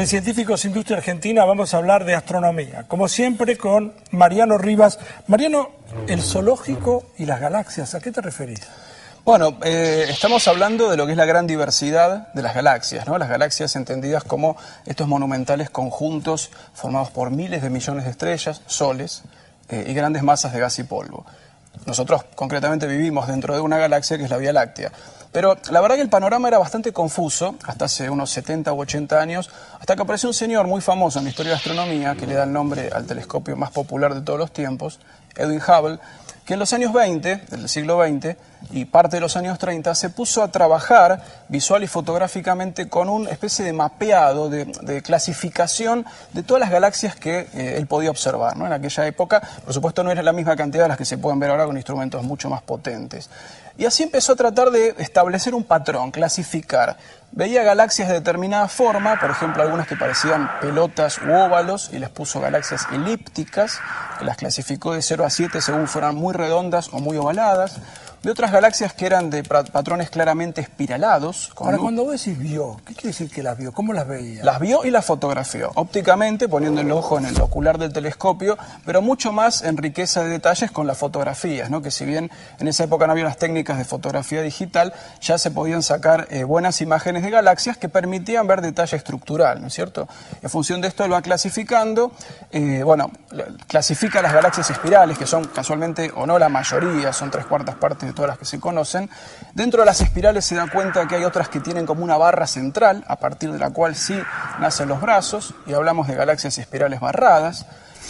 en Científicos Industria Argentina vamos a hablar de astronomía, como siempre con Mariano Rivas. Mariano, el zoológico y las galaxias, ¿a qué te referís? Bueno, estamos hablando de lo que es la gran diversidad de las galaxias, ¿no? Las galaxias entendidas como estos monumentales conjuntos formados por miles de millones de estrellas, soles y grandes masas de gas y polvo. Nosotros concretamente vivimos dentro de una galaxia que es la Vía Láctea. Pero la verdad que el panorama era bastante confuso hasta hace unos 70 u 80 años, hasta que apareció un señor muy famoso en la historia de la astronomía que le da el nombre al telescopio más popular de todos los tiempos, Edwin Hubble, que en los años 20 del siglo XX y parte de los años 30 se puso a trabajar visual y fotográficamente con una especie de mapeado, de clasificación de todas las galaxias que él podía observar, ¿no? En aquella época, por supuesto, no era la misma cantidad de las que se pueden ver ahora con instrumentos mucho más potentes. Y así empezó a tratar de establecer un patrón, clasificar. Veía galaxias de determinada forma, por ejemplo, algunas que parecían pelotas u óvalos, y les puso galaxias elípticas, que las clasificó de 0 a 7 según fueran muy redondas o muy ovaladas. De otras galaxias que eran de patrones claramente espiralados. Ahora, cuando vos decís vio, ¿qué quiere decir que las vio? ¿Cómo las veía? Las vio y las fotografió, ópticamente, poniendo el ojo en el ocular del telescopio, pero mucho más en riqueza de detalles con las fotografías, ¿no? Que si bien en esa época no había las técnicas de fotografía digital, ya se podían sacar buenas imágenes de galaxias que permitían ver detalle estructural, ¿no es cierto? En función de esto él va clasificando, clasifica las galaxias espirales, que son casualmente, o no la mayoría, son 3/4 partes de todas las que se conocen. Dentro de las espirales se da cuenta que hay otras que tienen como una barra central, a partir de la cual sí nacen los brazos, y hablamos de galaxias espirales barradas.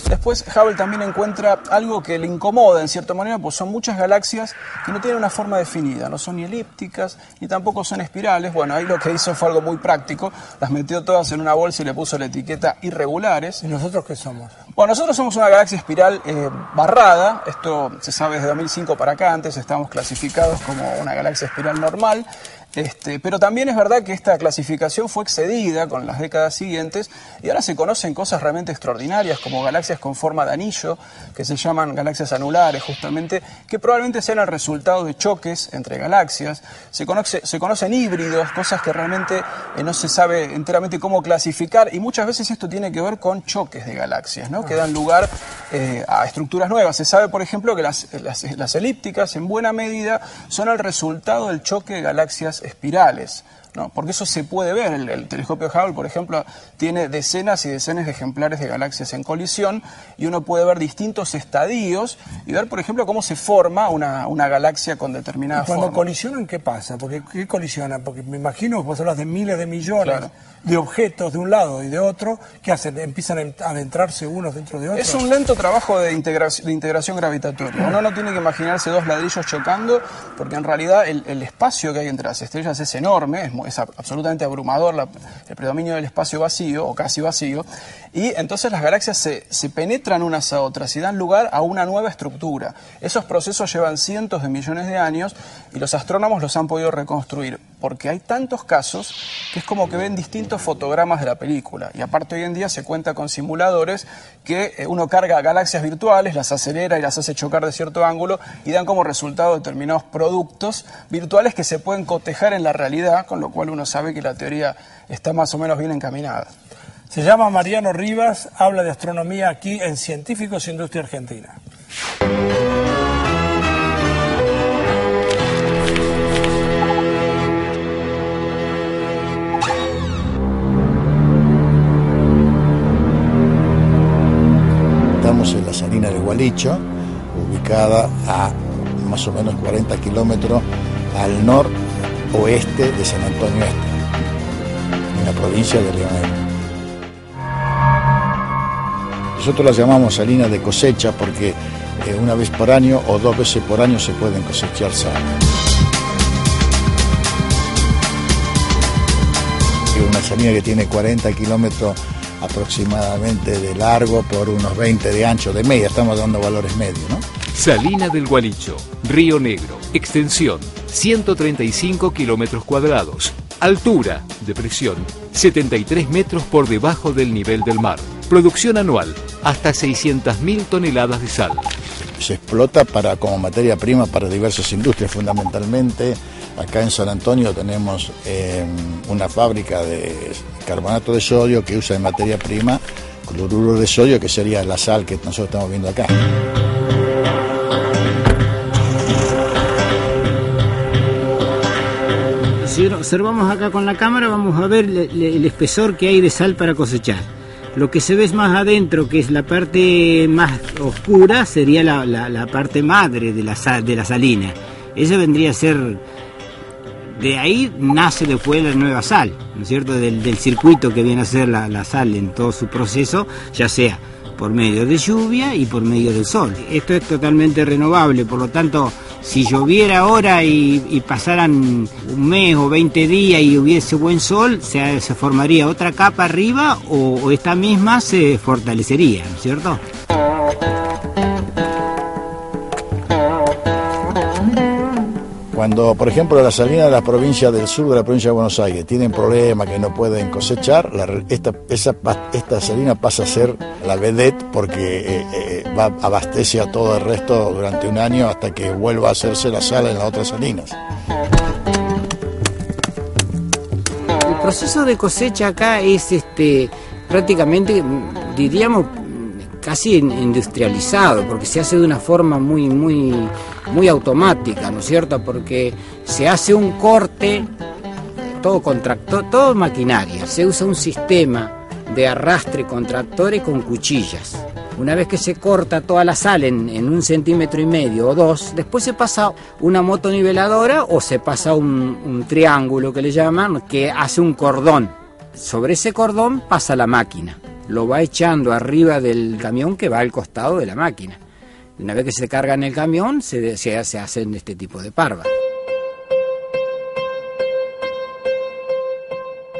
Después Hubble también encuentra algo que le incomoda en cierta manera, pues son muchas galaxias que no tienen una forma definida, no son ni elípticas ni tampoco son espirales. Bueno, ahí lo que hizo fue algo muy práctico, las metió todas en una bolsa y le puso la etiqueta irregulares. ¿Y nosotros qué somos? Bueno, nosotros somos una galaxia espiral barrada, esto se sabe desde 2005 para acá, antes estábamos clasificados como una galaxia espiral normal. Pero también es verdad que esta clasificación fue excedida con las décadas siguientes y ahora se conocen cosas realmente extraordinarias como galaxias con forma de anillo, que se llaman galaxias anulares justamente, que probablemente sean el resultado de choques entre galaxias. Se conocen híbridos, cosas que realmente no se sabe enteramente cómo clasificar, y muchas veces esto tiene que ver con choques de galaxias, ¿no? Que dan lugar a estructuras nuevas. Se sabe, por ejemplo, que las elípticas en buena medida son el resultado del choque de galaxias espirales, ¿no? Porque eso se puede ver. El telescopio Hubble, por ejemplo, tiene decenas y decenas de ejemplares de galaxias en colisión, y uno puede ver distintos estadios y ver, por ejemplo, cómo se forma una galaxia con determinada forma. Cuando colisionan, ¿qué pasa? ¿Qué colisionan? Porque me imagino que vos hablas de miles de millones, claro, de objetos de un lado y de otro. ¿Qué hacen? ¿Empiezan a adentrarse unos dentro de otros? Es un lento trabajo de integración gravitatoria. Uno no tiene que imaginarse dos ladrillos chocando, porque en realidad el espacio que hay entre las estrellas es enorme, es absolutamente abrumador el predominio del espacio vacío, o casi vacío, y entonces las galaxias se penetran unas a otras y dan lugar a una nueva estructura. Esos procesos llevan cientos de millones de años y los astrónomos los han podido reconstruir, porque hay tantos casos que es como que ven distintos fotogramas de la película. Y aparte hoy en día se cuenta con simuladores que uno carga galaxias virtuales, las acelera y las hace chocar de cierto ángulo y dan como resultado determinados productos virtuales que se pueden cotejar en la realidad, con lo cual uno sabe que la teoría está más o menos bien encaminada. Se llama Mariano Rivas, habla de astronomía aquí en Científicos Industria Argentina. Estamos en la Salina del Gualicho, ubicada a más o menos 40 kilómetros al noroeste de San Antonio Este, en la provincia de Río Negro. Nosotros la llamamos salina de cosecha porque una vez por año o 2 veces por año se pueden cosechar sal. Es una salina que tiene 40 kilómetros aproximadamente de largo por unos 20 de ancho de media, estamos dando valores medios, ¿no? Salina del Gualicho, Río Negro, extensión 135 kilómetros cuadrados, altura de presión 73 metros por debajo del nivel del mar, producción anual hasta 600.000 toneladas de sal. se explota como materia prima para diversas industrias. Fundamentalmente acá en San Antonio tenemos una fábrica de carbonato de sodio que usa de materia prima cloruro de sodio, que sería la sal que nosotros estamos viendo acá. Si observamos acá con la cámara, vamos a ver el espesor que hay de sal para cosechar. Lo que se ve más adentro, que es la parte más oscura, sería la parte madre de la salina. Esa vendría a ser... De ahí nace después la nueva sal, ¿no es cierto? Del circuito que viene a ser la sal en todo su proceso, ya sea por medio de lluvia y por medio del sol. Esto es totalmente renovable, por lo tanto, si lloviera ahora y pasaran un mes o 20 días y hubiese buen sol, se formaría otra capa arriba o esta misma se fortalecería, ¿no es cierto? Cuando, por ejemplo, las salinas de la provincia del sur de la provincia de Buenos Aires tienen problemas que no pueden cosechar, esta salina pasa a ser la vedette porque abastece a todo el resto durante un año hasta que vuelva a hacerse la sal en las otras salinas. El proceso de cosecha acá es prácticamente, diríamos, casi industrializado, porque se hace de una forma muy automática, ¿no es cierto? Porque se hace un corte, todo maquinaria, se usa un sistema de arrastre con tractores con cuchillas. Una vez que se corta toda la sal en 1,5 centímetros o 2, después se pasa una motoniveladora o se pasa un triángulo que le llaman, que hace un cordón. Sobre ese cordón pasa la máquina. Lo va echando arriba del camión que va al costado de la máquina. Una vez que se carga en el camión, se hacen este tipo de parva.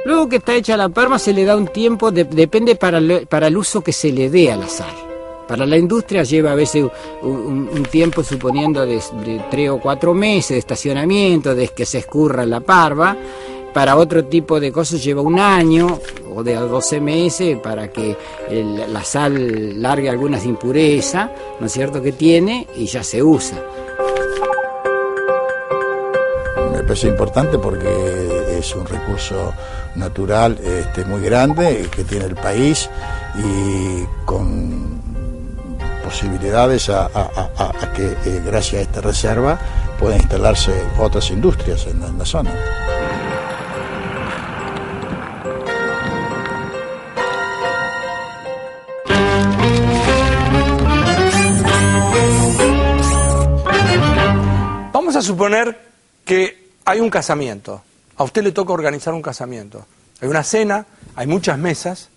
Luego que está hecha la parva, se le da un tiempo, depende para el uso que se le dé a la sal. Para la industria lleva a veces un tiempo, suponiendo de 3 o 4 meses de estacionamiento, desde que se escurra la parva. Para otro tipo de cosas lleva 1 año o de 12 meses para que la sal largue algunas impurezas, ¿no es cierto?, que tiene, y ya se usa. Me parece importante porque es un recurso natural muy grande que tiene el país y con posibilidades a que gracias a esta reserva puedan instalarse otras industrias en la zona. Vamos a suponer que hay un casamiento. A usted le toca organizar un casamiento. Hay una cena, hay muchas mesas,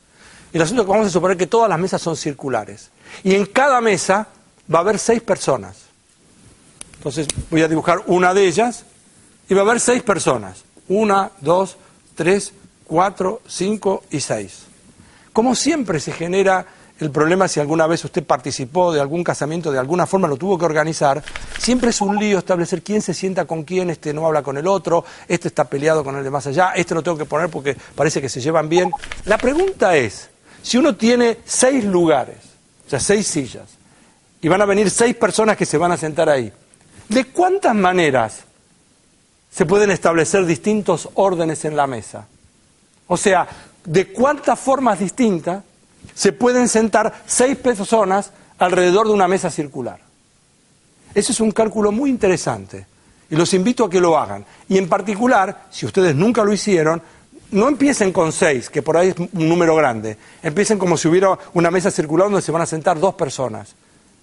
y el asunto es que vamos a suponer que todas las mesas son circulares. Y en cada mesa va a haber 6 personas. Entonces voy a dibujar una de ellas, y va a haber 6 personas. 1, 2, 3, 4, 5 y 6. Como siempre se genera el problema, si alguna vez usted participó de algún casamiento, de alguna forma lo tuvo que organizar, siempre es un lío establecer quién se sienta con quién, este no habla con el otro, este está peleado con el de más allá, este lo tengo que poner porque parece que se llevan bien. La pregunta es, si uno tiene 6 lugares, o sea 6 sillas, y van a venir 6 personas que se van a sentar ahí, ¿de cuántas maneras se pueden establecer distintos órdenes en la mesa? O sea, ¿de cuántas formas distintas se pueden sentar 6 personas alrededor de una mesa circular? Ese es un cálculo muy interesante y los invito a que lo hagan. Y en particular, si ustedes nunca lo hicieron, no empiecen con 6, que por ahí es un número grande. Empiecen como si hubiera una mesa circular donde se van a sentar 2 personas.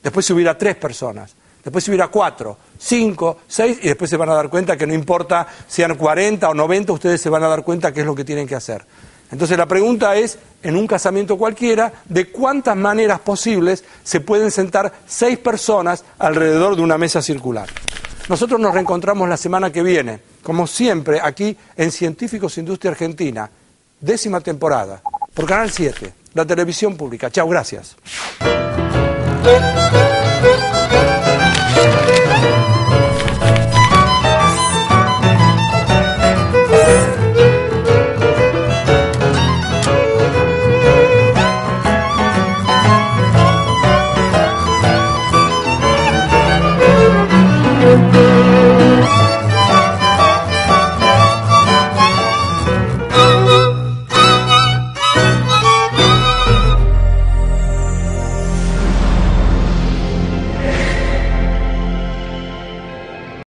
Después si hubiera 3 personas. Después si hubiera 4, 5, 6, y después se van a dar cuenta que no importa sean 40 o 90, ustedes se van a dar cuenta qué es lo que tienen que hacer. Entonces la pregunta es, en un casamiento cualquiera, ¿de cuántas maneras posibles se pueden sentar 6 personas alrededor de una mesa circular? Nosotros nos reencontramos la semana que viene, como siempre, aquí en Científicos Industria Argentina, 10ª temporada, por Canal 7, la televisión pública. Chao, gracias.